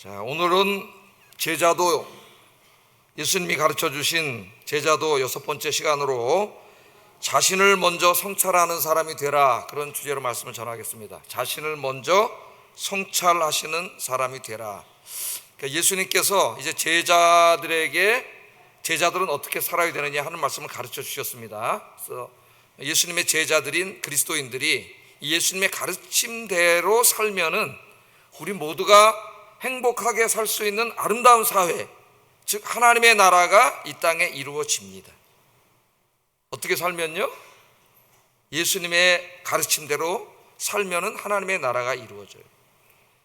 자, 오늘은 제자도, 예수님이 가르쳐 주신 제자도 6번째 시간으로 자신을 먼저 성찰하는 사람이 되라, 그런 주제로 말씀을 전하겠습니다. 자신을 먼저 성찰하시는 사람이 되라. 그러니까 예수님께서 이제 제자들에게 제자들은 어떻게 살아야 되느냐 하는 말씀을 가르쳐 주셨습니다. 그래서 예수님의 제자들인 그리스도인들이 예수님의 가르침대로 살면은 우리 모두가 행복하게 살 수 있는 아름다운 사회, 즉 하나님의 나라가 이 땅에 이루어집니다. 어떻게 살면요? 예수님의 가르침대로 살면은 하나님의 나라가 이루어져요.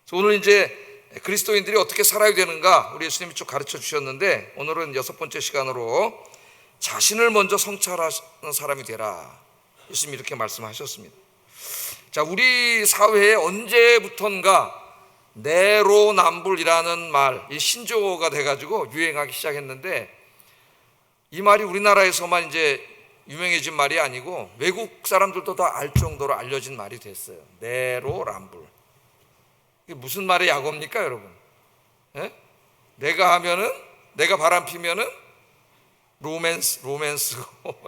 그래서 오늘 이제 그리스도인들이 어떻게 살아야 되는가 우리 예수님이 쭉 가르쳐 주셨는데, 오늘은 6번째 시간으로 자신을 먼저 성찰하는 사람이 되라, 예수님이 이렇게 말씀하셨습니다. 자, 우리 사회에 언제부턴가 내로남불이라는 말, 이 신조어가 돼가지고 유행하기 시작했는데, 이 말이 우리나라에서만 이제 유명해진 말이 아니고 외국 사람들도 다 알 정도로 알려진 말이 됐어요. 내로남불. 이게 무슨 말의 약어입니까, 여러분? 예? 내가 바람 피면은 로맨스고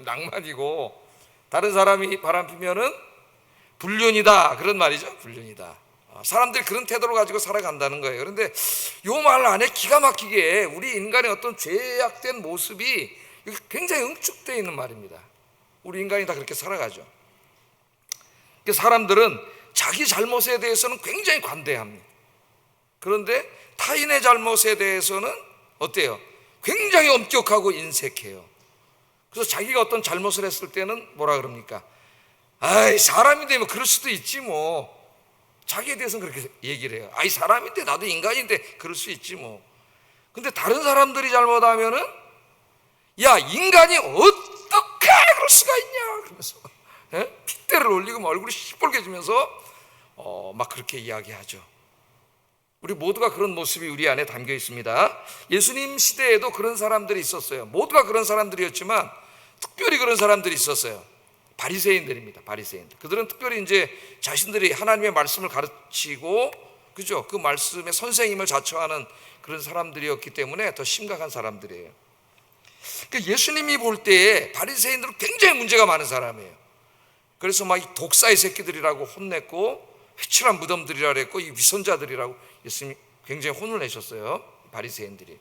낭만이고, 다른 사람이 바람 피면은 불륜이다, 그런 말이죠. 불륜이다. 사람들이 그런 태도를 가지고 살아간다는 거예요. 그런데 이 말 안에 기가 막히게 우리 인간의 어떤 죄악된 모습이 굉장히 응축되어 있는 말입니다. 우리 인간이 다 그렇게 살아가죠. 사람들은 자기 잘못에 대해서는 굉장히 관대합니다. 그런데 타인의 잘못에 대해서는 어때요? 굉장히 엄격하고 인색해요. 그래서 자기가 어떤 잘못을 했을 때는 뭐라 그럽니까? 아이, 사람인데 뭐 그럴 수도 있지 뭐. 자기에 대해서는 그렇게 얘기를 해요. 아이, 사람인데, 나도 인간인데 그럴 수 있지 뭐. 근데 다른 사람들이 잘못하면은 야, 인간이 어떻게 그럴 수가 있냐 그러면서 핏대를 올리고 얼굴이 시뻘개지면서 막 그렇게 이야기하죠. 우리 모두가 그런 모습이 우리 안에 담겨 있습니다. 예수님 시대에도 그런 사람들이 있었어요. 모두가 그런 사람들이었지만 특별히 그런 사람들이 있었어요. 바리새인들입니다. 바리새인들. 그들은 특별히 이제 자신들이 하나님의 말씀을 가르치고, 그죠? 그 말씀의 선생님을 자처하는 그런 사람들이었기 때문에 더 심각한 사람들이에요. 그러니까 예수님이 볼 때에 바리새인들은 굉장히 문제가 많은 사람이에요. 그래서 막 이 독사의 새끼들이라고 혼냈고, 회칠한 무덤들이라 그랬고, 이 위선자들이라고 예수님이 굉장히 혼을 내셨어요. 바리새인들이.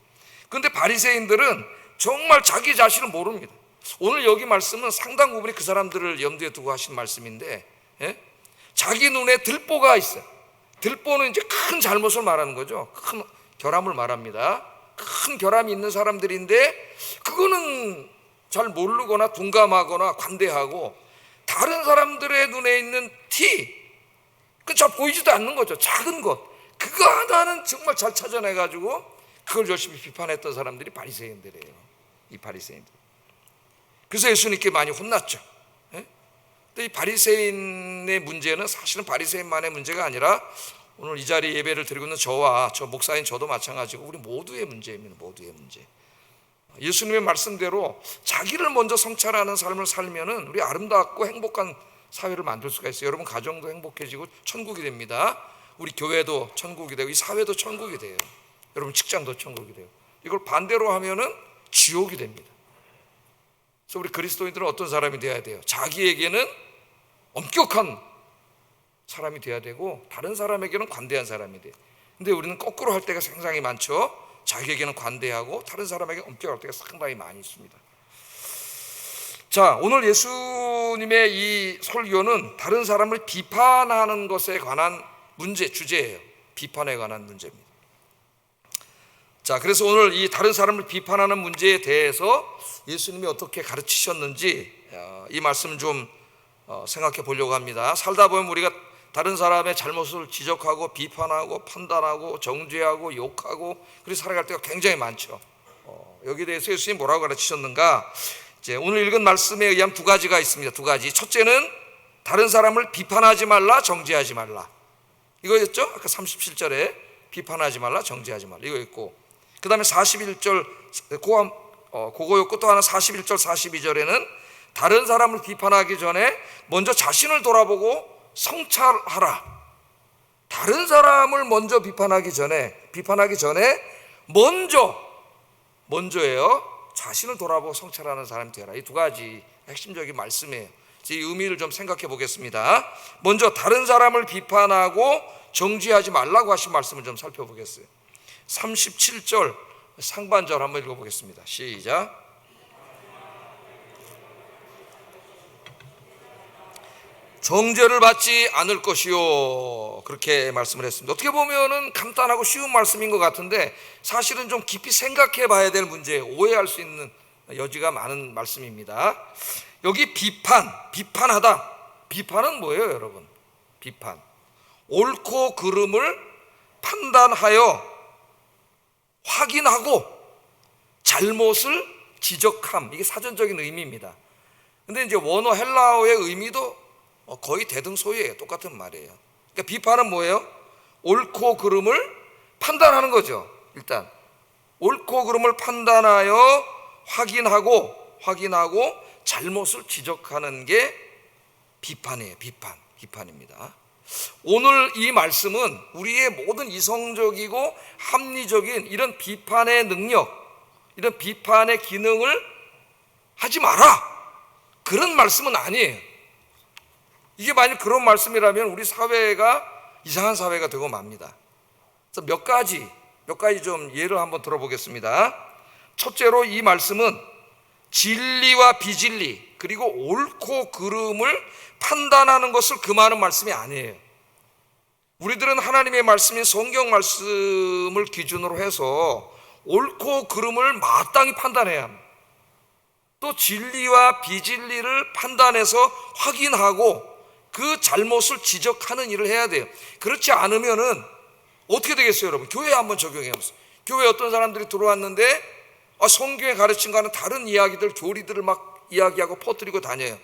그런데 바리새인들은 정말 자기 자신을 모릅니다. 오늘 여기 말씀은 상당 부분이 그 사람들을 염두에 두고 하신 말씀인데, 자기 눈에 들보가 있어요. 들보는 이제 큰 잘못을 말하는 거죠. 큰 결함을 말합니다. 큰 결함이 있는 사람들인데 그거는 잘 모르거나 둔감하거나 관대하고, 다른 사람들의 눈에 있는 티, 그 잘 보이지도 않는 거죠. 작은 것, 그거 하나는 정말 잘 찾아내가지고 그걸 열심히 비판했던 사람들이 바리새인들이에요. 이 바리새인들. 그래서 예수님께 많이 혼났죠. 근데 이 바리새인의 문제는 사실은 바리새인만의 문제가 아니라 오늘 이 자리에 예배를 드리고 있는 저와 저 목사인 저도 마찬가지고 우리 모두의 문제입니다. 모두의 문제. 예수님의 말씀대로 자기를 먼저 성찰하는 삶을 살면은 우리 아름답고 행복한 사회를 만들 수가 있어요. 여러분 가정도 행복해지고 천국이 됩니다. 우리 교회도 천국이 되고 이 사회도 천국이 돼요. 여러분 직장도 천국이 돼요. 이걸 반대로 하면은 지옥이 됩니다. 그래서 우리 그리스도인들은 어떤 사람이 되어야 돼요? 자기에게는 엄격한 사람이 되어야 되고, 다른 사람에게는 관대한 사람이 돼요. 근데 우리는 거꾸로 할 때가 상당히 많죠. 자기에게는 관대하고 다른 사람에게 엄격할 때가 상당히 많이 있습니다. 자, 오늘 예수님의 이 설교는 다른 사람을 비판하는 것에 관한 주제예요. 비판에 관한 문제입니다. 자, 그래서 오늘 이 다른 사람을 비판하는 문제에 대해서 예수님이 어떻게 가르치셨는지 이 말씀 좀 생각해 보려고 합니다. 살다 보면 우리가 다른 사람의 잘못을 지적하고 비판하고 판단하고 정죄하고 욕하고 그렇게 살아갈 때가 굉장히 많죠. 여기에 대해서 예수님이 뭐라고 가르치셨는가? 이제 오늘 읽은 말씀에 의한 두 가지가 있습니다. 두 가지. 첫째는 다른 사람을 비판하지 말라, 정죄하지 말라, 이거였죠. 아까 37절에 비판하지 말라, 정죄하지 말라, 이거 있고, 그 다음에 41절 그거였고, 또 하나 41절 42절에는 다른 사람을 비판하기 전에 먼저 자신을 돌아보고 성찰하라. 다른 사람을 먼저 비판하기 전에 먼저예요. 자신을 돌아보고 성찰하는 사람이 되라. 이 두 가지 핵심적인 말씀이에요. 이 의미를 좀 생각해 보겠습니다. 먼저 다른 사람을 비판하고 정죄하지 말라고 하신 말씀을 좀 살펴보겠어요. 37절 상반절 한번 읽어보겠습니다. 시작. 정죄를 받지 않을 것이요, 그렇게 말씀을 했습니다. 어떻게 보면은 간단하고 쉬운 말씀인 것 같은데 사실은 좀 깊이 생각해 봐야 될 문제예요. 오해할 수 있는 여지가 많은 말씀입니다. 여기 비판하다. 비판은 뭐예요, 여러분? 비판, 옳고 그름을 판단하여 확인하고 잘못을 지적함, 이게 사전적인 의미입니다. 근데 이제 원어 헬라어의 의미도 거의 대등소이예요. 똑같은 말이에요. 그러니까 비판은 뭐예요? 옳고 그름을 판단하는 거죠. 일단 옳고 그름을 판단하여 확인하고 잘못을 지적하는 게 비판이에요. 비판입니다. 오늘 이 말씀은 우리의 모든 이성적이고 합리적인 이런 비판의 능력, 이런 비판의 기능을 하지 마라, 그런 말씀은 아니에요. 이게 만약 그런 말씀이라면 우리 사회가 이상한 사회가 되고 맙니다. 그래서 몇 가지 좀 예를 한번 들어보겠습니다. 첫째로 이 말씀은 진리와 비진리 그리고 옳고 그름을 판단하는 것을 금하는 말씀이 아니에요. 우리들은 하나님의 말씀인 성경 말씀을 기준으로 해서 옳고 그름을 마땅히 판단해야 합니다. 또 진리와 비진리를 판단해서 확인하고 그 잘못을 지적하는 일을 해야 돼요. 그렇지 않으면은 어떻게 되겠어요, 여러분? 교회에 한번 적용해 보세요. 교회에 어떤 사람들이 들어왔는데 성경에 가르친 거는 다른 이야기들, 교리들을 막 이야기하고 퍼뜨리고 다녀요.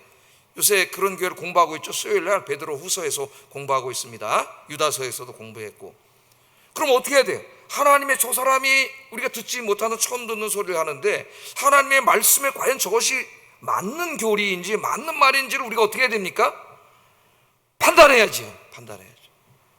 요새 그런 교회를 공부하고 있죠. 수요일날 베드로 후서에서 공부하고 있습니다. 유다서에서도 공부했고. 그럼 어떻게 해야 돼요? 하나님의 저 사람이 우리가 듣지 못하는 처음 듣는 소리를 하는데 하나님의 말씀에 과연 저것이 맞는 교리인지 맞는 말인지를 우리가 어떻게 해야 됩니까? 판단해야죠.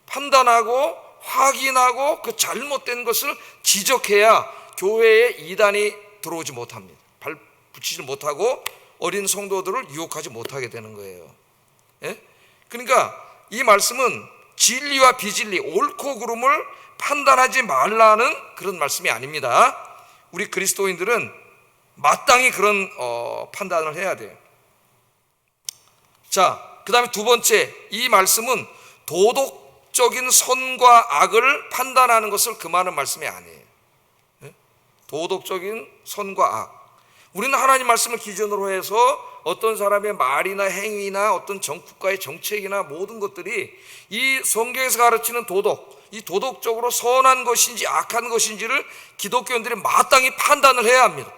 판단하고 확인하고 그 잘못된 것을 지적해야 교회에 이단이 들어오지 못합니다. 발 붙이지 못하고 어린 성도들을 유혹하지 못하게 되는 거예요. 예? 그러니까 이 말씀은 진리와 비진리, 옳고 그름을 판단하지 말라는 그런 말씀이 아닙니다. 우리 그리스도인들은 마땅히 그런 판단을 해야 돼요. 자, 그 다음에 두 번째, 이 말씀은 도덕적인 선과 악을 판단하는 것을 금하는 말씀이 아니에요. 도덕적인 선과 악, 우리는 하나님 말씀을 기준으로 해서 어떤 사람의 말이나 행위나 어떤 국가의 정책이나 모든 것들이 이 성경에서 가르치는 도덕, 이 도덕적으로 선한 것인지 악한 것인지를 기독교인들이 마땅히 판단을 해야 합니다.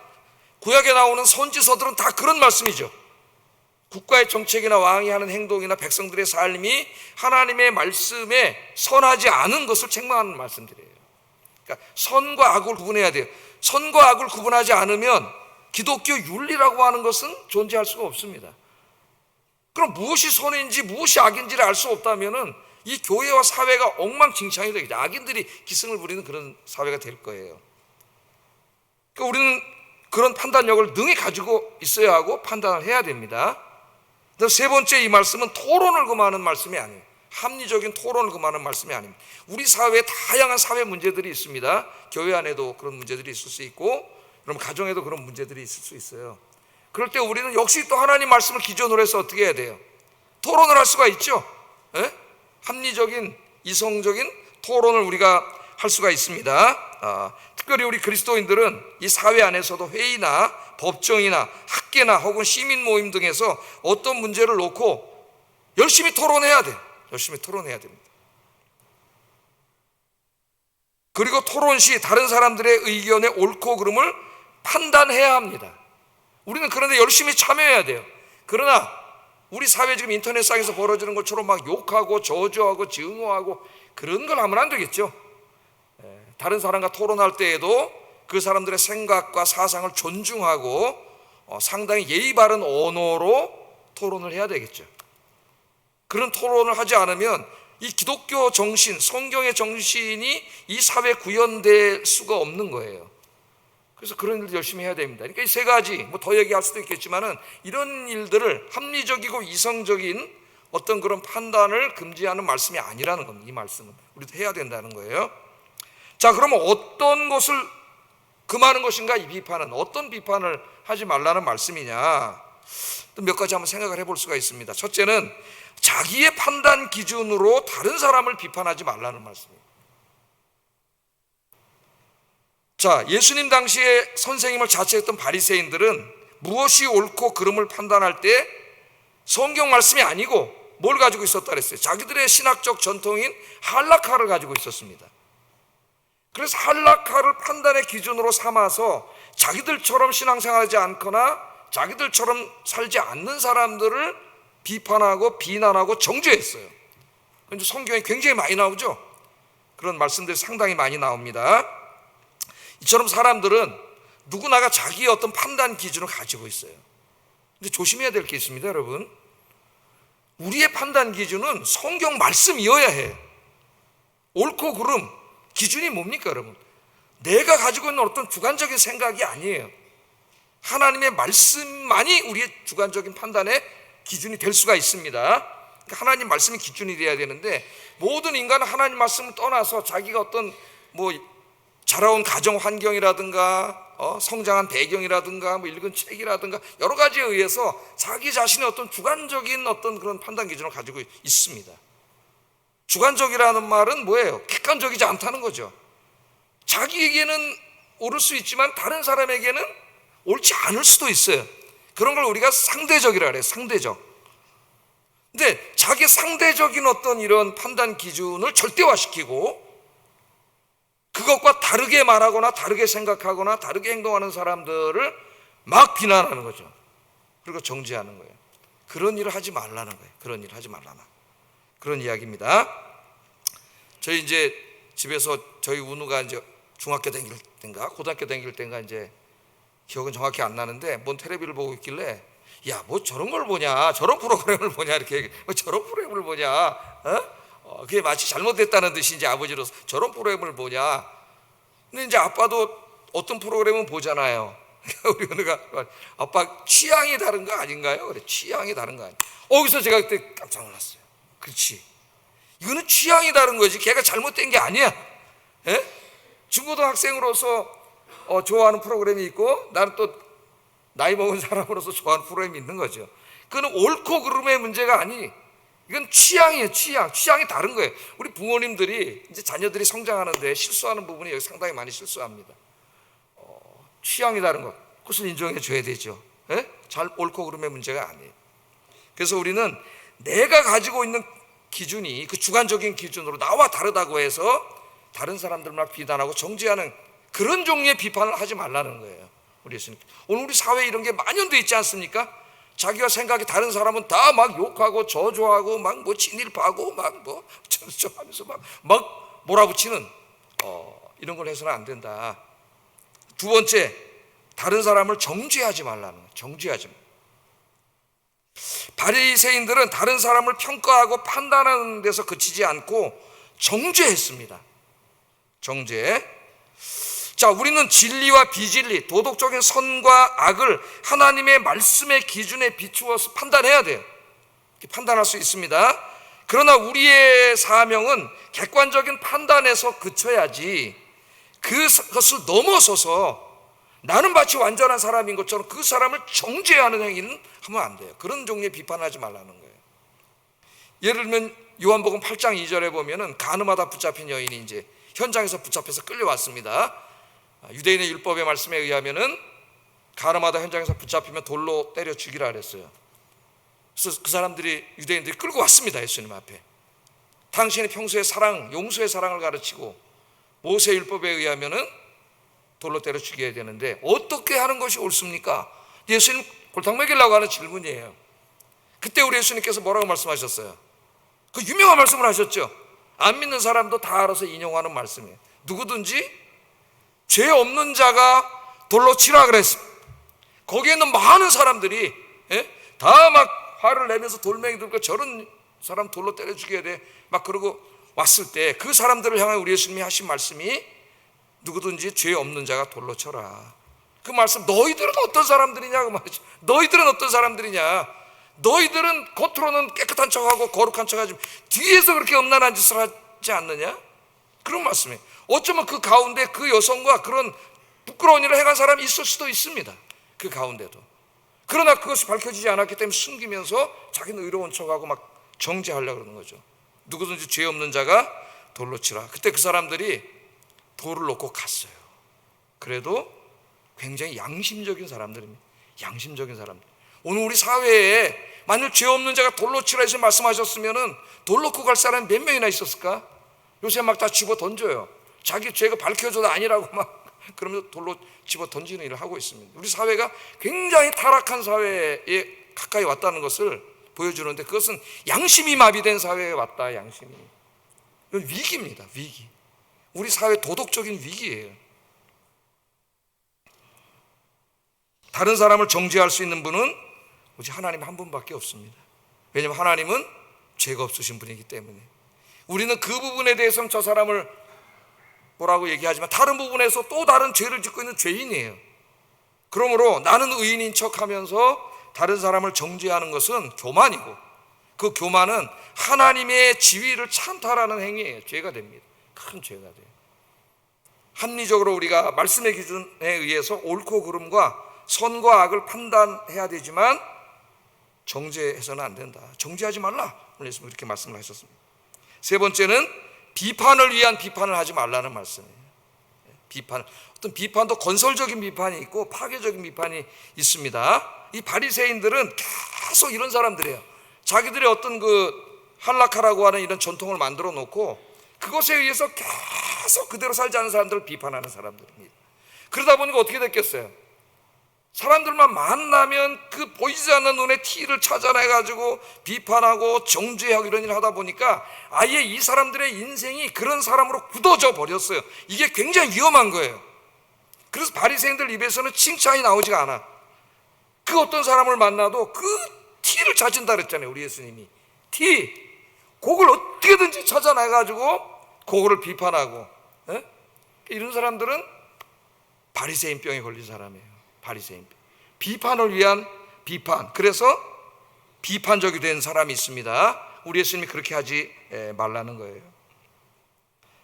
구약에 나오는 선지서들은 다 그런 말씀이죠. 국가의 정책이나 왕이 하는 행동이나 백성들의 삶이 하나님의 말씀에 선하지 않은 것을 책망하는 말씀들이에요. 그러니까 선과 악을 구분해야 돼요. 선과 악을 구분하지 않으면 기독교 윤리라고 하는 것은 존재할 수가 없습니다. 그럼 무엇이 선인지 무엇이 악인지를 알 수 없다면은 이 교회와 사회가 엉망진창이 되겠죠. 악인들이 기승을 부리는 그런 사회가 될 거예요. 그러니까 우리는 그런 판단력을 능히 가지고 있어야 하고 판단을 해야 됩니다. 세 번째, 이 말씀은 토론을 금하는 말씀이 아니에요. 합리적인 토론을 금하는 말씀이 아닙니다. 우리 사회에 다양한 사회 문제들이 있습니다. 교회 안에도 그런 문제들이 있을 수 있고, 그럼 가정에도 그런 문제들이 있을 수 있어요. 그럴 때 우리는 역시 또 하나님 말씀을 기준으로 해서 어떻게 해야 돼요? 토론을 할 수가 있죠. 예? 합리적인 이성적인 토론을 우리가 할 수가 있습니다. 특별히 우리 그리스도인들은 이 사회 안에서도 회의나 법정이나 학계나 혹은 시민 모임 등에서 어떤 문제를 놓고 열심히 토론해야 돼요. 열심히 토론해야 됩니다. 그리고 토론 시 다른 사람들의 의견의 옳고 그름을 판단해야 합니다. 우리는 그런데 열심히 참여해야 돼요. 그러나 우리 사회 지금 인터넷상에서 벌어지는 것처럼 막 욕하고 저주하고 증오하고 그런 걸 하면 안 되겠죠. 다른 사람과 토론할 때에도 그 사람들의 생각과 사상을 존중하고 상당히 예의 바른 언어로 토론을 해야 되겠죠. 그런 토론을 하지 않으면 이 기독교 정신, 성경의 정신이 이 사회에 구현될 수가 없는 거예요. 그래서 그런 일을 열심히 해야 됩니다. 그러니까 이 세 가지, 뭐 더 얘기할 수도 있겠지만은 이런 일들을 합리적이고 이성적인 어떤 그런 판단을 금지하는 말씀이 아니라는 겁니다. 이 말씀은 우리도 해야 된다는 거예요. 자, 그러면 어떤 것을 금하는 것인가? 이 비판은 어떤 비판을 하지 말라는 말씀이냐? 또 몇 가지 한번 생각을 해볼 수가 있습니다. 첫째는 자기의 판단 기준으로 다른 사람을 비판하지 말라는 말씀이에요. 자, 예수님 당시에 선생님을 자처했던 바리새인들은 무엇이 옳고 그름을 판단할 때 성경 말씀이 아니고 뭘 가지고 있었다 그랬어요? 자기들의 신학적 전통인 할라카를 가지고 있었습니다. 그래서 할라카를 판단의 기준으로 삼아서 자기들처럼 신앙생활하지 않거나 자기들처럼 살지 않는 사람들을 비판하고 비난하고 정죄했어요. 그런데 성경에 굉장히 많이 나오죠. 그런 말씀들이 상당히 많이 나옵니다. 이처럼 사람들은 누구나가 자기의 어떤 판단 기준을 가지고 있어요. 근데 조심해야 될 게 있습니다, 여러분. 우리의 판단 기준은 성경 말씀이어야 해. 옳고 그름 기준이 뭡니까, 여러분? 내가 가지고 있는 어떤 주관적인 생각이 아니에요. 하나님의 말씀만이 우리의 주관적인 판단의 기준이 될 수가 있습니다. 그러니까 하나님 말씀이 기준이 돼야 되는데, 모든 인간은 하나님 말씀을 떠나서 자기가 어떤 뭐 자라온 가정 환경이라든가 성장한 배경이라든가 뭐 읽은 책이라든가 여러 가지에 의해서 자기 자신의 어떤 주관적인 어떤 그런 판단 기준을 가지고 있습니다. 주관적이라는 말은 뭐예요? 객관적이지 않다는 거죠. 자기에게는 옳을 수 있지만 다른 사람에게는 옳지 않을 수도 있어요. 그런 걸 우리가 상대적이라 그래요. 상대적. 근데 자기 상대적인 어떤 이런 판단 기준을 절대화시키고 그것과 다르게 말하거나 다르게 생각하거나 다르게 행동하는 사람들을 막 비난하는 거죠. 그리고 정죄하는 거예요. 그런 일을 하지 말라는 거예요. 그런 일을 하지 말라나. 그런 이야기입니다. 저희 이제 집에서 저희 운우가 이제 중학교 다닐 때인가 고등학교 다닐 때인가 이제 기억은 정확히 안 나는데 뭔 텔레비를 보고 있길래 야, 뭐 저런 걸 보냐, 저런 프로그램을 보냐 이렇게 뭐 저런 프로그램을 보냐, 그게 마치 잘못됐다는 듯이 이제 아버지로서 저런 프로그램을 보냐. 근데 이제 아빠도 어떤 프로그램은 보잖아요. 우리 은우가 아빠 취향이 다른 거 아닌가요? 그래, 취향이 다른 거 아니에요. 거기서 제가 그때 깜짝 놀랐어요. 그렇지, 이거는 취향이 다른 거지 걔가 잘못된 게 아니야. 예? 중고등학생으로서 좋아하는 프로그램이 있고 나는 또 나이 먹은 사람으로서 좋아하는 프로그램이 있는 거죠. 그건 옳고 그름의 문제가 아니, 이건 취향이에요. 취향이 다른 거예요. 우리 부모님들이 이제 자녀들이 성장하는데 실수하는 부분이 여기 상당히 많이 실수합니다. 취향이 다른 것, 그것을 인정해 줘야 되죠. 예? 잘 옳고 그름의 문제가 아니에요. 그래서 우리는 내가 가지고 있는 기준이 그 주관적인 기준으로 나와 다르다고 해서 다른 사람들만 비난하고 정죄하는 그런 종류의 비판을 하지 말라는 거예요. 우리 예수님. 오늘 우리 사회에 이런 게 만연돼 있지 않습니까? 자기가 생각이 다른 사람은 다 막 욕하고 저주하고 막 뭐 친일파고 막 뭐 저하면서 막 몰아붙이는 이런 걸 해서는 안 된다. 두 번째, 다른 사람을 정죄하지 말라는 거예요. 정죄하지 말. 바리새인들은 다른 사람을 평가하고 판단하는 데서 그치지 않고 정죄했습니다. 정죄. 자, 우리는 진리와 비진리, 도덕적인 선과 악을 하나님의 말씀의 기준에 비추어서 판단해야 돼요. 판단할 수 있습니다. 그러나 우리의 사명은 객관적인 판단에서 그쳐야지 그것을 넘어서서 나는 마치 완전한 사람인 것처럼 그 사람을 정죄하는 행위는 하면 안 돼요. 그런 종류의 비판하지 말라는 거예요. 예를 들면 요한복음 8장 2절에 보면은 간음하다 붙잡힌 여인이 이제 현장에서 붙잡혀서 끌려왔습니다. 유대인의 율법의 말씀에 의하면은 간음하다 현장에서 붙잡히면 돌로 때려 죽이라 그랬어요. 그래서 그 사람들이 유대인들이 끌고 왔습니다. 예수님 앞에. 당신의 평소의 사랑, 용서의 사랑을 가르치고 모세 율법에 의하면은 돌로 때려 죽여야 되는데 어떻게 하는 것이 옳습니까? 예수님 골탕 먹이려고 하는 질문이에요. 그때 우리 예수님께서 뭐라고 말씀하셨어요? 그 유명한 말씀을 하셨죠. 안 믿는 사람도 다 알아서 인용하는 말씀이에요. 누구든지 죄 없는 자가 돌로 치라 그랬습니다. 거기에 있는 많은 사람들이 다 막 화를 내면서 돌멩이 들고 저런 사람 돌로 때려 죽여야 돼, 막 그러고 왔을 때 그 사람들을 향해 우리 예수님이 하신 말씀이 누구든지 죄 없는 자가 돌로 쳐라. 그 말씀, 너희들은 어떤 사람들이냐 그 말이죠. 너희들은 어떤 사람들이냐. 너희들은 겉으로는 깨끗한 척하고 거룩한 척하지 뒤에서 그렇게 음란한 짓을 하지 않느냐? 그런 말씀이에요. 어쩌면 그 가운데 그 여성과 그런 부끄러운 일을 행한 사람이 있을 수도 있습니다. 그 가운데도. 그러나 그것이 밝혀지지 않았기 때문에 숨기면서 자기는 의로운 척하고 막 정죄하려고 그러는 거죠. 누구든지 죄 없는 자가 돌로 치라. 그때 그 사람들이 돌을 놓고 갔어요. 그래도 굉장히 양심적인 사람들입니다. 양심적인 사람들. 오늘 우리 사회에 만일 죄 없는 자가 돌로 치라 해서 말씀하셨으면은 돌 놓고 갈 사람이 몇 명이나 있었을까? 요새 막 다 집어 던져요. 자기 죄가 밝혀져도 아니라고 막 그러면서 돌로 집어 던지는 일을 하고 있습니다. 우리 사회가 굉장히 타락한 사회에 가까이 왔다는 것을 보여주는데 그것은 양심이 마비된 사회에 왔다. 양심이. 이건 위기입니다. 위기. 우리 사회 도덕적인 위기예요. 다른 사람을 정죄할 수 있는 분은 오직 하나님 한 분밖에 없습니다. 왜냐하면 하나님은 죄가 없으신 분이기 때문에. 우리는 그 부분에 대해서는 저 사람을 뭐라고 얘기하지만 다른 부분에서 또 다른 죄를 짓고 있는 죄인이에요. 그러므로 나는 의인인 척하면서 다른 사람을 정죄하는 것은 교만이고 그 교만은 하나님의 지위를 찬탈하는 행위예요. 죄가 됩니다. 큰 죄가 돼요. 합리적으로 우리가 말씀의 기준에 의해서 옳고 그름과 선과 악을 판단해야 되지만 정죄해서는 안 된다. 정죄하지 말라. 오늘 예수님 이렇게 말씀을 하셨습니다. 세 번째는 비판을 위한 비판을 하지 말라는 말씀이에요. 비판. 어떤 비판도 건설적인 비판이 있고 파괴적인 비판이 있습니다. 이 바리새인들은 계속 이런 사람들이에요. 자기들의 어떤 그 할라카라고 하는 이런 전통을 만들어 놓고 그것에 의해서 계속 그대로 살지 않은 사람들을 비판하는 사람들입니다. 그러다 보니까 어떻게 됐겠어요? 사람들만 만나면 그 보이지 않는 눈에 티를 찾아내가지고 비판하고 정죄하고 이런 일을 하다 보니까 아예 이 사람들의 인생이 그런 사람으로 굳어져 버렸어요. 이게 굉장히 위험한 거예요. 그래서 바리새인들 입에서는 칭찬이 나오지가 않아. 그 어떤 사람을 만나도 그 티를 찾은다 그랬잖아요. 우리 예수님이 티, 그걸 어떻게든지 찾아내가지고 그거를 비판하고. 에? 이런 사람들은 바리새인병에 걸린 사람이에요. 바리새인병. 비판을 위한 비판. 그래서 비판적이 된 사람이 있습니다. 우리 예수님이 그렇게 하지 말라는 거예요.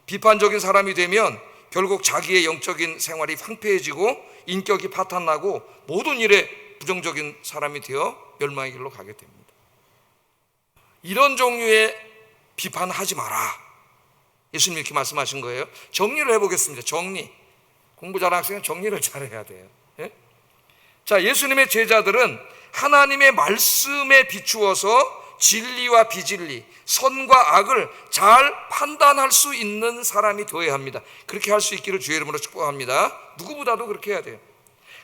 비판적인 사람이 되면 결국 자기의 영적인 생활이 황폐해지고 인격이 파탄나고 모든 일에 부정적인 사람이 되어 멸망의 길로 가게 됩니다. 이런 종류의 비판하지 마라. 예수님이 이렇게 말씀하신 거예요. 정리를 해보겠습니다. 정리. 공부 잘하는 학생은 정리를 잘해야 돼요. 예? 자, 예수님의 제자들은 하나님의 말씀에 비추어서 진리와 비진리, 선과 악을 잘 판단할 수 있는 사람이 되어야 합니다. 그렇게 할 수 있기를 주의 이름으로 축복합니다. 누구보다도 그렇게 해야 돼요.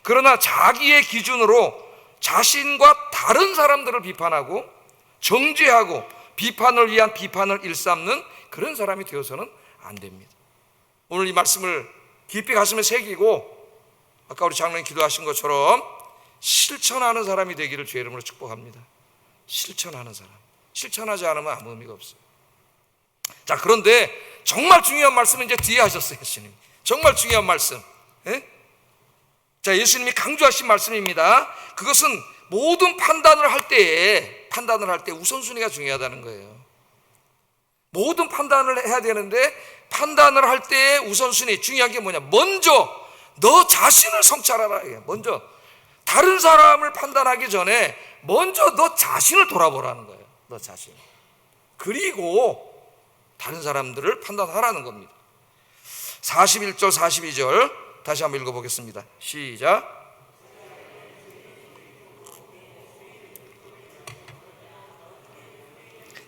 그러나 자기의 기준으로 자신과 다른 사람들을 비판하고 정죄하고 비판을 위한 비판을 일삼는 그런 사람이 되어서는 안 됩니다. 오늘 이 말씀을 깊이 가슴에 새기고 아까 우리 장로님 기도하신 것처럼 실천하는 사람이 되기를 주의 이름으로 축복합니다. 실천하는 사람. 실천하지 않으면 아무 의미가 없어요. 자, 그런데 정말 중요한 말씀은 이제 뒤에 하셨어요. 예수님 정말 중요한 말씀. 예? 자, 예수님이 강조하신 말씀입니다. 그것은 모든 판단을 할 때에 우선순위가 중요하다는 거예요. 모든 판단을 해야 되는데 판단을 할 때의 우선순위 중요한 게 뭐냐? 먼저 너 자신을 성찰하라. 먼저 다른 사람을 판단하기 전에 먼저 너 자신을 돌아보라는 거예요. 너 자신. 그리고 다른 사람들을 판단하라는 겁니다. 41절 42절 다시 한번 읽어보겠습니다. 시작.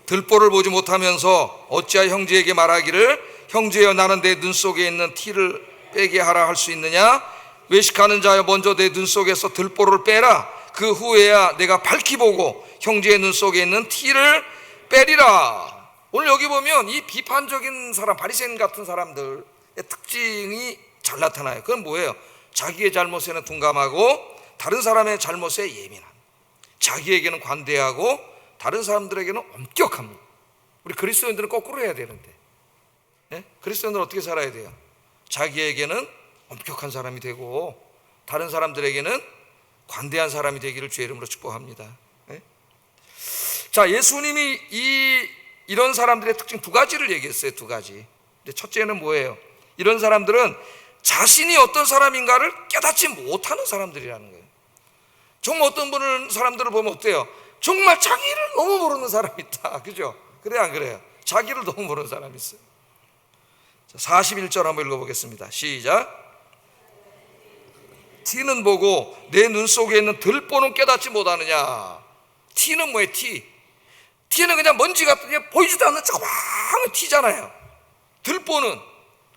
들보를 보지 못하면서 어찌하여 형제에게 말하기를 형제여 나는 내 눈 속에 있는 티를 빼게 하라 할 수 있느냐? 외식하는 자여 먼저 내 눈 속에서 들보를 빼라. 그 후에야 내가 밝히 보고 형제의 눈 속에 있는 티를 빼리라. 오늘 여기 보면 이 비판적인 사람, 바리새인 같은 사람들의 특징이 잘 나타나요. 그건 뭐예요? 자기의 잘못에는 둔감하고 다른 사람의 잘못에 예민함. 자기에게는 관대하고 다른 사람들에게는 엄격합니다. 우리 그리스도인들은 거꾸로 해야 되는데, 그리스도인들은 어떻게 살아야 돼요? 자기에게는 엄격한 사람이 되고 다른 사람들에게는 관대한 사람이 되기를 주의 이름으로 축복합니다. 자, 예수님이 이런 사람들의 특징 두 가지를 얘기했어요. 두 가지. 첫째는 뭐예요? 이런 사람들은 자신이 어떤 사람인가를 깨닫지 못하는 사람들이라는 거예요. 정말 어떤 사람들을 보면 어때요? 정말 자기를 너무 모르는 사람이 있다. 그죠? 그래 안 그래요? 자기를 너무 모르는 사람이 있어요. 자, 41절 한번 읽어보겠습니다. 시작. 티는 보고 내 눈 속에 있는 들보는 깨닫지 못하느냐. 티는 뭐예요? 티는 그냥 먼지 같은 게 보이지도 않는 조그마한 티잖아요. 들보는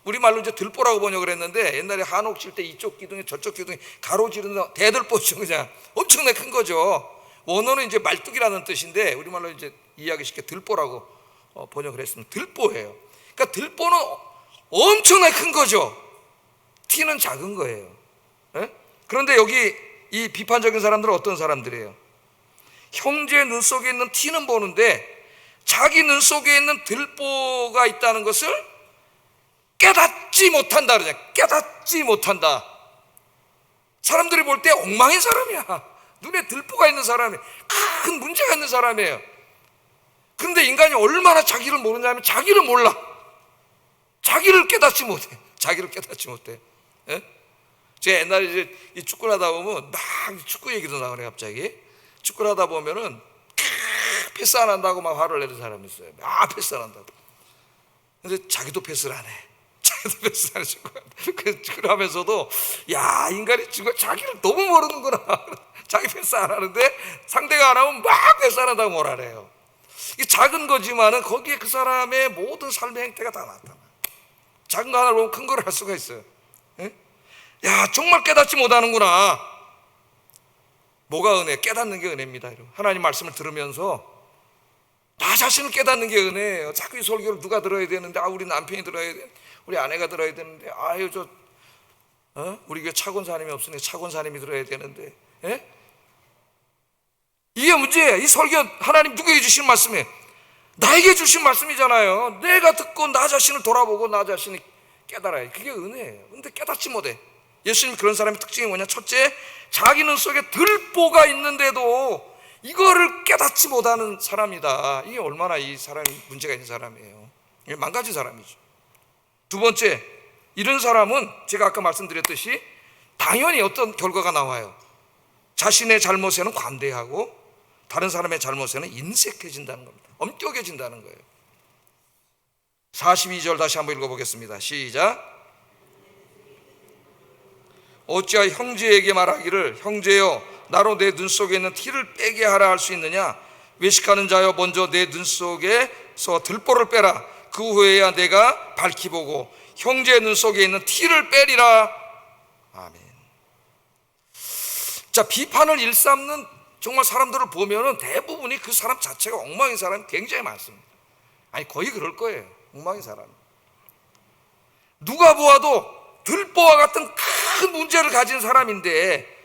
우리말로 이제 들보라고 번역을 했는데, 옛날에 한옥 칠 때 이쪽 기둥에 저쪽 기둥에 가로지르는 대들보죠. 그냥 엄청나게 큰 거죠. 원어는 이제 말뚝이라는 뜻인데 우리말로 이제 이해하기 쉽게 들보라고 번역을 했습니다. 들보예요. 그러니까 들보는 엄청나게 큰 거죠. 티는 작은 거예요. 그런데 여기 이 비판적인 사람들은 어떤 사람들이에요? 형제의 눈 속에 있는 티는 보는데 자기 눈 속에 있는 들보가 있다는 것을 깨닫지 못한다 그러잖아요. 깨닫지 못한다. 사람들이 볼 때 엉망인 사람이야. 눈에 들보가 있는 사람이, 큰 문제가 있는 사람이에요. 그런데 인간이 얼마나 자기를 모르냐면 자기를 몰라. 자기를 깨닫지 못해. 자기를 깨닫지 못해. 제가 옛날에 이제 이 축구를 하다 보면 막 축구 얘기도 나오네. 갑자기 축구를 하다 보면은 패스 안 한다고 막 화를 내는 사람이 있어요. 패스 안 한다고. 근데 자기도 패스를 안 해. 자기도 패스 안 해. 축구를 하면서도 야, 인간이 자기를 너무 모르는구나. 자기 패스 안 하는데 상대가 안 하면 막 패스 안 한다고 뭐라 그래요. 이 작은 거지만은 거기에 그 사람의 모든 삶의 행태가 다 나타나. 작은 거 하나를 보면 큰 걸 할 수가 있어요. 야, 정말 깨닫지 못하는구나. 뭐가 은혜? 깨닫는 게 은혜입니다. 하나님 말씀을 들으면서 나 자신을 깨닫는 게 은혜예요. 자꾸 이 설교를 누가 들어야 되는데, 우리 남편이 들어야 돼, 우리 아내가 들어야 되는데, 우리 교회 차권사님이 없으니 차권사님이 들어야 되는데, 이게 문제예요. 이 설교 하나님 누구에게 주신 말씀이에요? 나에게 주신 말씀이잖아요. 내가 듣고 나 자신을 돌아보고 나 자신이 깨달아요. 그게 은혜예요. 근데 깨닫지 못해. 예수님 그런 사람의 특징이 뭐냐? 첫째, 자기 눈 속에 들보가 있는데도 이거를 깨닫지 못하는 사람이다. 이게 얼마나 이 사람이 문제가 있는 사람이에요. 이게 망가진 사람이죠. 두 번째, 이런 사람은 제가 아까 말씀드렸듯이 당연히 어떤 결과가 나와요. 자신의 잘못에는 관대하고 다른 사람의 잘못에는 인색해진다는 겁니다. 엄격해진다는 거예요. 42절 다시 한번 읽어보겠습니다. 시작. 어찌하여 형제에게 말하기를 형제여 나로 내 눈 속에 있는 티를 빼게 하라 할 수 있느냐? 외식하는 자여 먼저 내 눈 속에서 들보를 빼라. 그 후에야 내가 밝히 보고 형제의 눈 속에 있는 티를 빼리라. 아멘. 자, 비판을 일삼는 정말 사람들을 보면은 대부분이 그 사람 자체가 엉망인 사람이 굉장히 많습니다. 아니, 거의 그럴 거예요. 엉망인 사람. 누가 보아도 들보와 같은 큰 문제를 가진 사람인데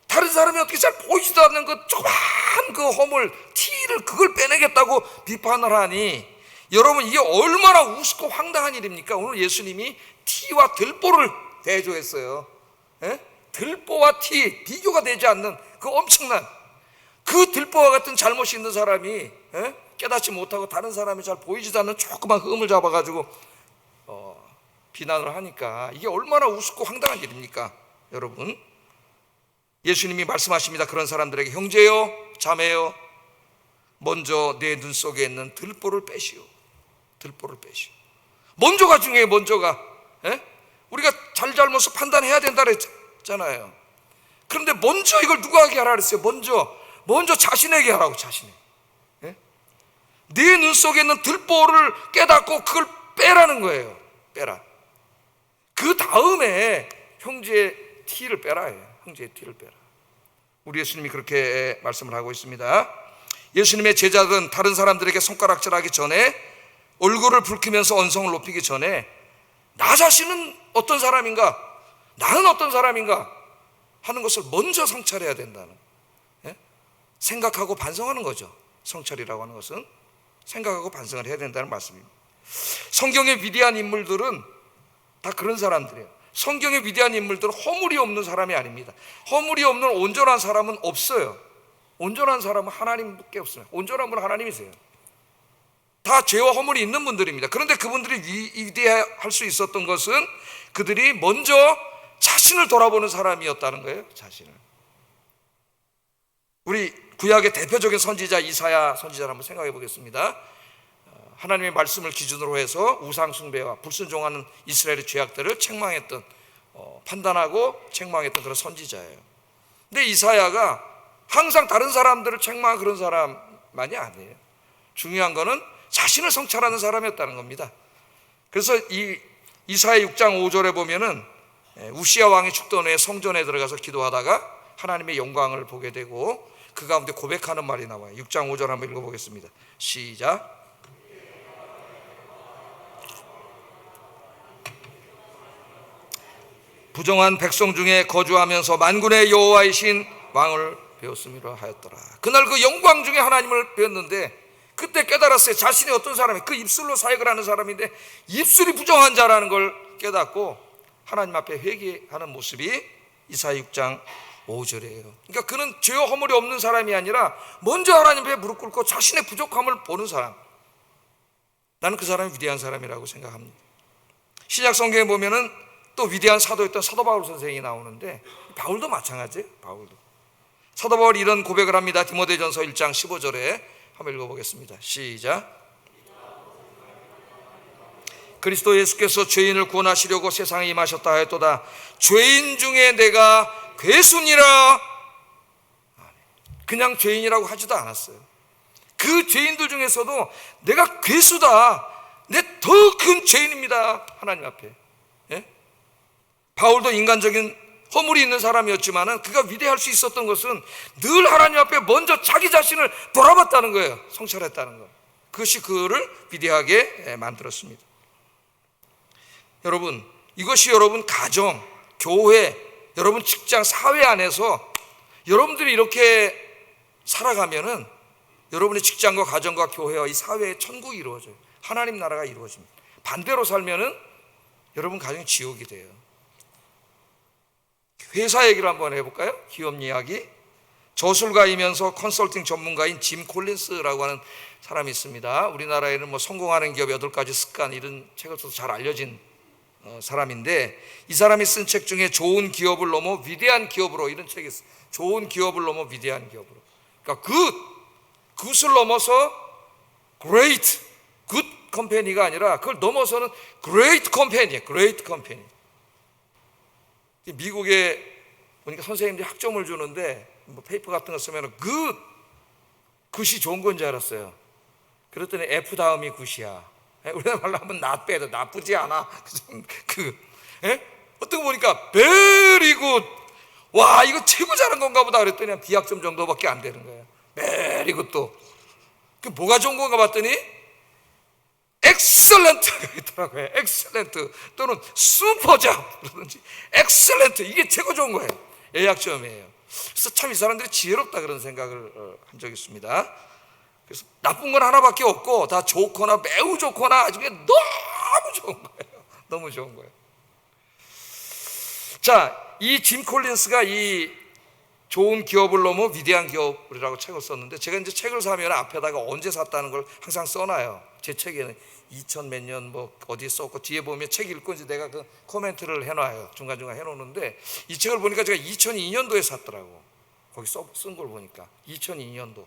다른 사람이 어떻게 잘 보이지도 않는 그 조그만 그 허물, 티를 그걸 빼내겠다고 비판을 하니, 여러분 이게 얼마나 우습고 황당한 일입니까? 오늘 예수님이 티와 들보를 대조했어요. 들보와 티, 비교가 되지 않는 그 엄청난 그 들보와 같은 잘못이 있는 사람이 깨닫지 못하고 다른 사람이 잘 보이지도 않는 조그만 흠을 잡아가지고 비난을 하니까 이게 얼마나 우습고 황당한 일입니까? 여러분, 예수님이 말씀하십니다. 그런 사람들에게 형제요, 자매요, 먼저 내 눈 속에 있는 들보를 빼시오. 들보를 빼시오. 먼저가 중요해요. 먼저가. 우리가 잘못을 판단해야 된다 그랬잖아요. 그런데 먼저 이걸 누구에게 하라 그랬어요? 먼저 자신에게 하라고. 자신에게. 네 눈 속에 있는 들보를 깨닫고 그걸 빼라는 거예요. 빼라. 그 다음에 형제의 티를 빼라. 형제의 티를 빼라. 우리 예수님이 그렇게 말씀을 하고 있습니다. 예수님의 제자들은 다른 사람들에게 손가락질하기 전에, 얼굴을 붉히면서 언성을 높이기 전에 나 자신은 어떤 사람인가, 나는 어떤 사람인가 하는 것을 먼저 성찰해야 된다는, 생각하고 반성하는 거죠. 성찰이라고 하는 것은 생각하고 반성을 해야 된다는 말씀입니다. 성경의 위대한 인물들은 다 그런 사람들이에요. 성경의 위대한 인물들은 허물이 없는 사람이 아닙니다. 허물이 없는 온전한 사람은 없어요. 온전한 사람은 하나님밖에 없어요. 온전한 분은 하나님이세요. 다 죄와 허물이 있는 분들입니다. 그런데 그분들이 위대할 수 있었던 것은 그들이 먼저 자신을 돌아보는 사람이었다는 거예요. 자신을. 우리 구약의 대표적인 선지자 이사야 선지자를 한번 생각해 보겠습니다. 하나님의 말씀을 기준으로 해서 우상 숭배와 불순종하는 이스라엘의 죄악들을 책망했던, 판단하고 책망했던 그런 선지자예요. 근데 이사야가 항상 다른 사람들을 책망한 그런 사람만이 아니에요. 중요한 거는 자신을 성찰하는 사람이었다는 겁니다. 그래서 이 이사야 6장 5절에 보면은 우시야 왕이 죽던 후에 성전에 들어가서 기도하다가 하나님의 영광을 보게 되고 그 가운데 고백하는 말이 나와요. 6장 5절 한번 읽어보겠습니다. 시작. 부정한 백성 중에 거주하면서 만군의 여호와이신 왕을 배웠음이라 하였더라. 그날 그 영광 중에 하나님을 배웠는데 그때 깨달았어요. 자신이 어떤 사람이, 그 입술로 사역을 하는 사람인데 입술이 부정한 자라는 걸 깨닫고 하나님 앞에 회개하는 모습이 이사야 6장 5절이에요. 그러니까 그는 죄와 허물이 없는 사람이 아니라 먼저 하나님 앞에 무릎 꿇고 자신의 부족함을 보는 사람. 나는 그 사람이 위대한 사람이라고 생각합니다. 신약 성경에 보면은 또 위대한 사도였던 사도 바울 선생이 나오는데 바울도 마찬가지예요. 바울도. 사도 바울이 이런 고백을 합니다. 디모데전서 1장 15절에 한번 읽어보겠습니다. 시작. 그리스도 예수께서 죄인을 구원하시려고 세상에 임하셨다 하였도다. 죄인 중에 내가 괴순이라. 그냥 죄인이라고 하지도 않았어요. 그 죄인들 중에서도 내가 괴수다, 내 더 큰 죄인입니다, 하나님 앞에. 예? 바울도 인간적인 허물이 있는 사람이었지만 그가 위대할 수 있었던 것은 늘 하나님 앞에 먼저 자기 자신을 돌아봤다는 거예요. 성찰했다는 거. 그것이 그를 위대하게 만들었습니다. 여러분, 이것이 여러분 가정, 교회, 여러분 직장, 사회 안에서 여러분들이 이렇게 살아가면은 여러분의 직장과 가정과 교회와 이 사회의 천국이 이루어져요. 하나님 나라가 이루어집니다. 반대로 살면은 여러분 가정이 지옥이 돼요. 회사 얘기를 한번 해볼까요? 기업 이야기. 저술가이면서 컨설팅 전문가인 짐 콜린스라고 하는 사람이 있습니다. 우리나라에는 뭐 성공하는 기업 8가지 습관 이런 책을 써서 잘 알려진 사람인데, 이 사람이 쓴 책 중에 좋은 기업을 넘어 위대한 기업으로, 이런 책이 있어요. 좋은 기업을 넘어 위대한 기업으로. 그러니까 굿을 넘어서 great, good 컴퍼니가 아니라 그걸 넘어서는 great 컴퍼니예요. great 컴퍼니. 미국에 보니까 선생님들이 학점을 주는데 뭐 페이퍼 같은 거 쓰면 굿이 좋은 건 줄 알았어요. 그랬더니 F 다음이 굿이야. 우리나라 말로 하면 not bad, 나쁘지 않아. 어떤 거 보니까 very good. 와, 이거 최고 잘한 건가 보다 그랬더니 B학점 정도밖에 안 되는 거예요. very good도. 그 뭐가 좋은 건가 봤더니 excellent가 있더라고요. excellent 또는 superjob 그러든지 excellent, 이게 최고 좋은 거예요. A학점이에요. 그래서 참 이 사람들이 지혜롭다 그런 생각을 한 적이 있습니다. 그래서 나쁜 건 하나밖에 없고 다 좋거나 매우 좋거나 아주 그냥 너무 좋은 거예요. 너무 좋은 거예요. 자, 이 짐 콜린스가 이 좋은 기업을 넘어 위대한 기업이라고 책을 썼는데, 제가 이제 책을 사면 앞에다가 언제 샀다는 걸 항상 써놔요. 제 책에는 2000 몇 년 뭐 어디에 썼고 뒤에 보면 책 읽고 이제 내가 그 코멘트를 해놔요. 중간중간 해놓는데 이 책을 보니까 제가 2002년도에 샀더라고. 거기 쓴 걸 보니까 2002년도.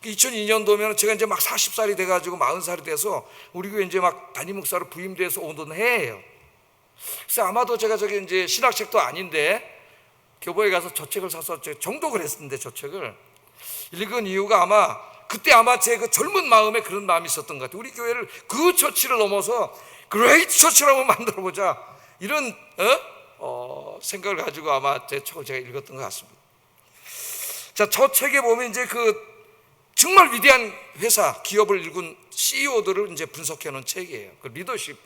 2002년도면 제가 이제 막 40살이 돼가지고 40살이 돼서 우리 교회 이제 막 담임 목사로 부임돼서 오던 해예요. 그래서 아마도 제가 저기 이제 신학책도 아닌데 교보에 가서 저 책을 사서 정독을 했는데 저 책을 읽은 이유가 아마 그때 아마 제 그 젊은 마음에 그런 마음이 있었던 것 같아요. 우리 교회를 그 처치를 넘어서 그레이트 처치라고 만들어보자, 이런 생각을 가지고 아마 제 책을 제가 읽었던 것 같습니다. 자, 저 책에 보면 이제 그 정말 위대한 회사, 기업을 일군 CEO들을 이제 분석해 놓은 책이에요. 그 리더십을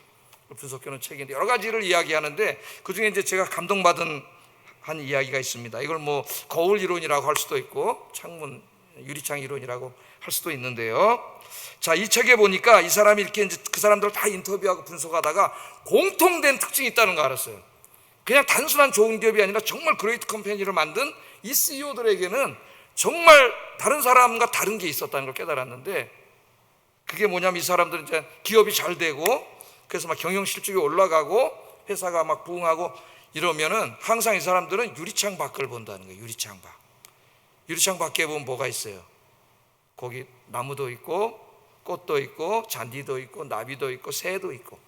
분석해 놓은 책인데 여러 가지를 이야기하는데 그 중에 이제 제가 감동받은 한 이야기가 있습니다. 이걸 뭐 거울 이론이라고 할 수도 있고 창문 유리창 이론이라고 할 수도 있는데요. 자, 이 책에 보니까 이 사람이 이렇게 이제 그 사람들 다 인터뷰하고 분석하다가 공통된 특징이 있다는 거 알았어요. 그냥 단순한 좋은 기업이 아니라 정말 그레이트 컴퍼니를 만든 이 CEO들에게는 정말 다른 사람과 다른 게 있었다는 걸 깨달았는데, 그게 뭐냐면 이 사람들은 이제 기업이 잘 되고 그래서 막 경영 실적이 올라가고 회사가 막 부흥하고 이러면은 항상 이 사람들은 유리창 밖을 본다는 거예요. 유리창 밖. 유리창 밖에 보면 뭐가 있어요? 거기 나무도 있고 꽃도 있고 잔디도 있고 나비도 있고 새도 있고.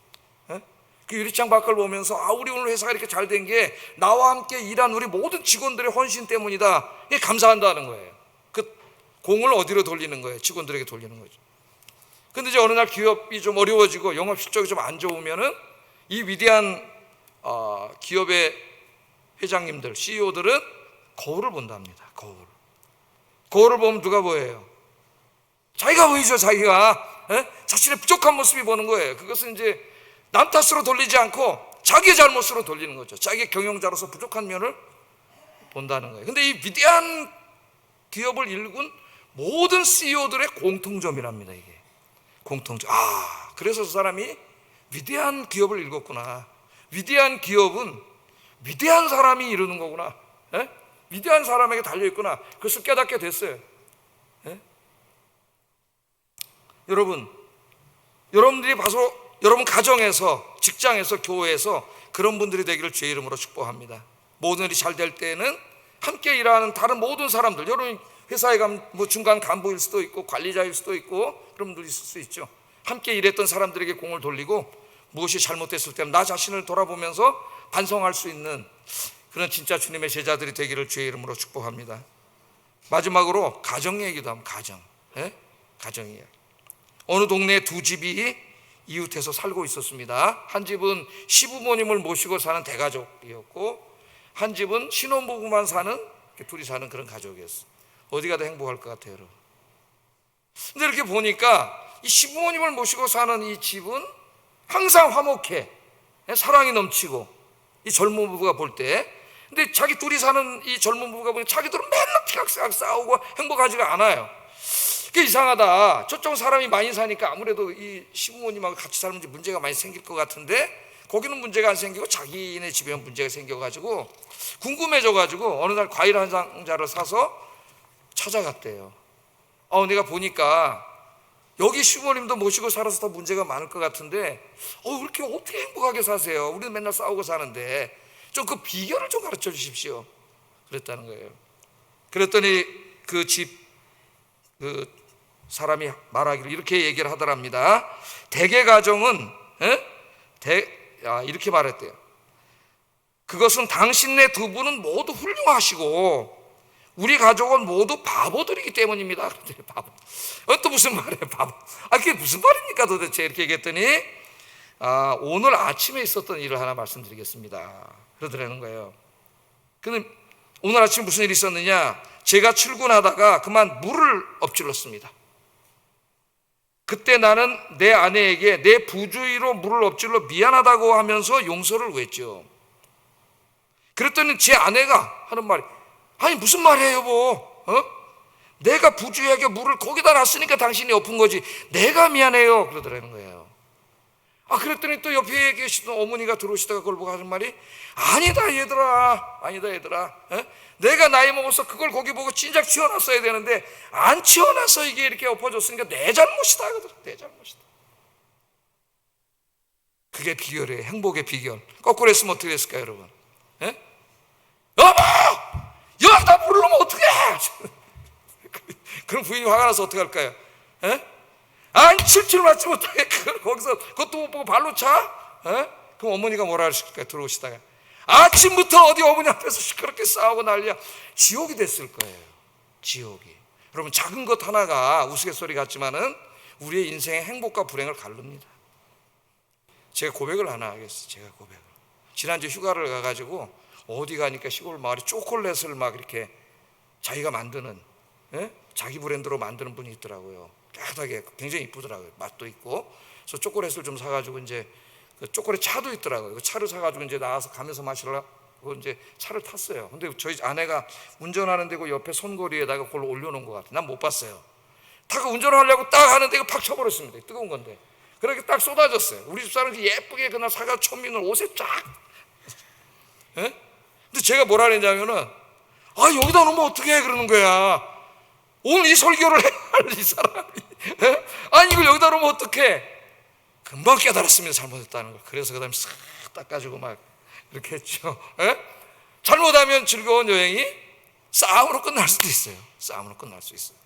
예? 그 유리창 밖을 보면서 우리 오늘 회사가 이렇게 잘 된 게 나와 함께 일한 우리 모든 직원들의 헌신 때문이다. 이게 감사한다는 거예요. 그 공을 어디로 돌리는 거예요? 직원들에게 돌리는 거죠. 근데 이제 어느 날 기업이 좀 어려워지고 영업 실적이 좀 안 좋으면은 이 위대한 기업의 회장님들, CEO들은 거울을 본답니다. 거울을 보면 누가 보여요? 자기가 보이죠. 자기가 자신의 부족한 모습이 보는 거예요. 그것은 이제 남 탓으로 돌리지 않고 자기의 잘못으로 돌리는 거죠. 자기의 경영자로서 부족한 면을 본다는 거예요. 근데 이 위대한 기업을 일군 모든 CEO들의 공통점이랍니다. 이게 공통점. 그래서 그 사람이 위대한 기업을 읽었구나. 위대한 기업은 위대한 사람이 이루는 거구나. 위대한 사람에게 달려있구나. 그것을 깨닫게 됐어요. 여러분들이 봐서 여러분 가정에서, 직장에서, 교회에서 그런 분들이 되기를 주의 이름으로 축복합니다. 모든 일이 잘 될 때는 함께 일하는 다른 모든 사람들, 여러분 회사에 가면 뭐 중간 간부일 수도 있고 관리자일 수도 있고 그런 분들이 있을 수 있죠. 함께 일했던 사람들에게 공을 돌리고 무엇이 잘못됐을 때는 나 자신을 돌아보면서 반성할 수 있는 그런 진짜 주님의 제자들이 되기를 주의 이름으로 축복합니다. 마지막으로 가정 얘기도 하면 가정이에요. 어느 동네에 두 집이 이웃해서 살고 있었습니다. 한 집은 시부모님을 모시고 사는 대가족이었고 한 집은 신혼부부만 사는, 둘이 사는 그런 가족이었어요. 어디가 더 행복할 것 같아요, 여러분? 근데 이렇게 보니까 이 시부모님을 모시고 사는 이 집은 항상 화목해, 사랑이 넘치고, 이 젊은 부부가 볼 때. 근데 자기 둘이 사는 이 젊은 부부가 보니 자기들은 맨날 티격태격 싸우고 행복하지가 않아요. 그게 이상하다. 저쪽 사람이 많이 사니까 아무래도 이 시부모님하고 같이 살면 문제가 많이 생길 것 같은데 거기는 문제가 안 생기고 자기네 집에는 문제가 생겨가지고 궁금해져가지고 어느 날 과일 한 상자를 사서 찾아갔대요. 내가 보니까 여기 시부모님도 모시고 살아서 더 문제가 많을 것 같은데 이렇게 어떻게 행복하게 사세요? 우리는 맨날 싸우고 사는데 좀 그 비결을 좀 가르쳐 주십시오. 그랬다는 거예요. 그랬더니 그 집 사람이 말하기를 이렇게 얘기를 하더랍니다. 대개 가정은 이렇게 말했대요. 그것은 당신네 두 분은 모두 훌륭하시고 우리 가족은 모두 바보들이기 때문입니다. 바보. 또 무슨 말이에요, 바보. 그게 무슨 말입니까 도대체? 이렇게 얘기했더니 오늘 아침에 있었던 일을 하나 말씀드리겠습니다. 그러더라는 거예요. 근데 오늘 아침 무슨 일이 있었느냐? 제가 출근하다가 그만 물을 엎질렀습니다. 그때 나는 내 아내에게 내 부주의로 물을 엎질러 미안하다고 하면서 용서를 구했죠. 그랬더니 제 아내가 하는 말이 무슨 말이에요 여보? 내가 부주의하게 물을 거기다 놨으니까 당신이 엎은 거지 내가 미안해요 그러더라는 거예요. 그랬더니 또 옆에 계시던 어머니가 들어오시다가 그걸 보고 하는 말이 아니다 얘들아 내가 나이 먹어서 그걸 거기 보고 진작 치워놨어야 되는데 안 치워놔서 이게 이렇게 엎어졌으니까 내 잘못이다. 내 잘못이다. 그게 비결이에요. 행복의 비결. 거꾸로 했으면 어떻게 됐을까요 여러분? 여보! 나 물을 넣으면 어떡해? 그럼 부인이 화가 나서 어떻게 할까요? 칠칠 맞지 못하게 거기서 그것도 못 보고 발로 차? 그럼 어머니가 뭐라 하실까요? 들어오시다가 아침부터 어디 어머니 앞에서 시끄럽게 싸우고 난리야. 지옥이 됐을 거예요. 지옥이. 여러분 작은 것 하나가 우스갯소리 같지만은 우리의 인생의 행복과 불행을 가릅니다. 제가 고백을 하나 하겠어요. 제가 고백을. 지난주 휴가를 가가지고 어디 가니까 시골 마을에 초콜릿을 막 이렇게 자기가 만드는 자기 브랜드로 만드는 분이 있더라고요. 깨끗하게 굉장히 이쁘더라고요. 맛도 있고. 그래서 초콜릿을 좀 사가지고 이제 그 초콜릿 차도 있더라고요. 그 차를 사가지고 이제 나와서 가면서 마시라 그거 이제 차를 탔어요. 근데 저희 아내가 운전하는데 그 옆에 손고리에다가 그걸 올려놓은 것 같아요. 난 못 봤어요. 타고 운전을 하려고 딱 하는데 이거 팍 쳐버렸습니다. 뜨거운 건데. 그렇게 딱 쏟아졌어요. 우리 집사람이 예쁘게 그날 사과 천민을 옷에 쫙. 예? 근데 제가 뭐라 그랬냐면은, 아, 여기다 놓으면 어떡해 그러는 거야. 오늘 이 설교를 해야 할 이 사람이. 예? 아니, 이걸 여기다 놓으면 어떡해. 금방 깨달았습니다. 잘못했다는 걸. 그래서 그 다음에 싹 닦아주고 막 이렇게 했죠. 예? 잘못하면 즐거운 여행이 싸움으로 끝날 수도 있어요. 싸움으로 끝날 수 있어요.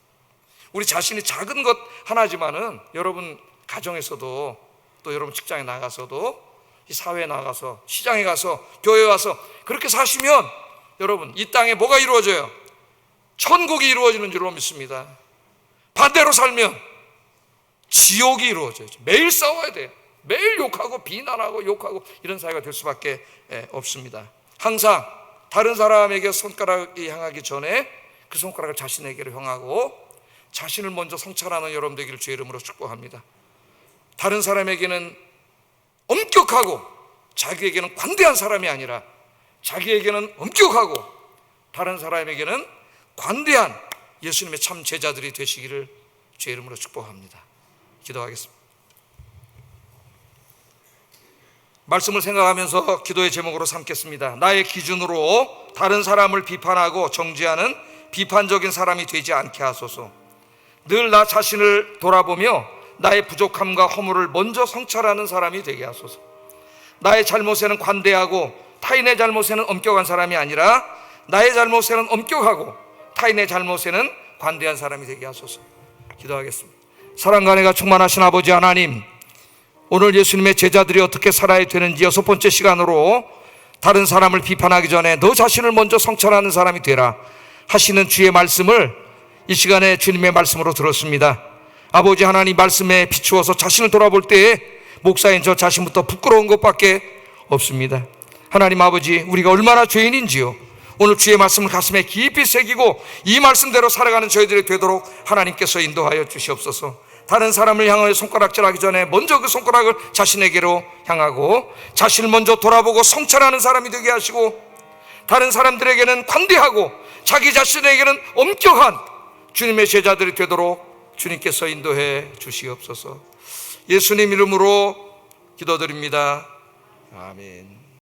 우리 자신이 작은 것 하나지만은 여러분 가정에서도 또 여러분 직장에 나가서도 이 사회에 나가서 시장에 가서 교회에 와서 그렇게 사시면 여러분 이 땅에 뭐가 이루어져요? 천국이 이루어지는 줄로 믿습니다. 반대로 살면 지옥이 이루어져요. 매일 싸워야 돼요. 매일 욕하고 비난하고 욕하고 이런 사회가 될 수밖에 없습니다. 항상 다른 사람에게 손가락이 향하기 전에 그 손가락을 자신에게로 향하고 자신을 먼저 성찰하는 여러분 되기를 주의 이름으로 축복합니다. 다른 사람에게는 엄격하고 자기에게는 관대한 사람이 아니라 자기에게는 엄격하고 다른 사람에게는 관대한 예수님의 참 제자들이 되시기를 주의 이름으로 축복합니다. 기도하겠습니다. 말씀을 생각하면서 기도의 제목으로 삼겠습니다. 나의 기준으로 다른 사람을 비판하고 정죄하는 비판적인 사람이 되지 않게 하소서. 늘 나 자신을 돌아보며 나의 부족함과 허물을 먼저 성찰하는 사람이 되게 하소서. 나의 잘못에는 관대하고 타인의 잘못에는 엄격한 사람이 아니라 나의 잘못에는 엄격하고 타인의 잘못에는 관대한 사람이 되게 하소서. 기도하겠습니다. 사랑과 은혜가 충만하신 아버지 하나님, 오늘 예수님의 제자들이 어떻게 살아야 되는지 6번째 시간으로 다른 사람을 비판하기 전에 너 자신을 먼저 성찰하는 사람이 되라 하시는 주의 말씀을 이 시간에 주님의 말씀으로 들었습니다. 아버지 하나님 말씀에 비추어서 자신을 돌아볼 때에 목사인 저 자신부터 부끄러운 것밖에 없습니다. 하나님 아버지, 우리가 얼마나 죄인인지요, 오늘 주의 말씀을 가슴에 깊이 새기고 이 말씀대로 살아가는 저희들이 되도록 하나님께서 인도하여 주시옵소서. 다른 사람을 향하여 손가락질하기 전에 먼저 그 손가락을 자신에게로 향하고 자신을 먼저 돌아보고 성찰하는 사람이 되게 하시고 다른 사람들에게는 관대하고 자기 자신에게는 엄격한 주님의 제자들이 되도록 주님께서 인도해 주시옵소서. 예수님 이름으로 기도드립니다. 아멘.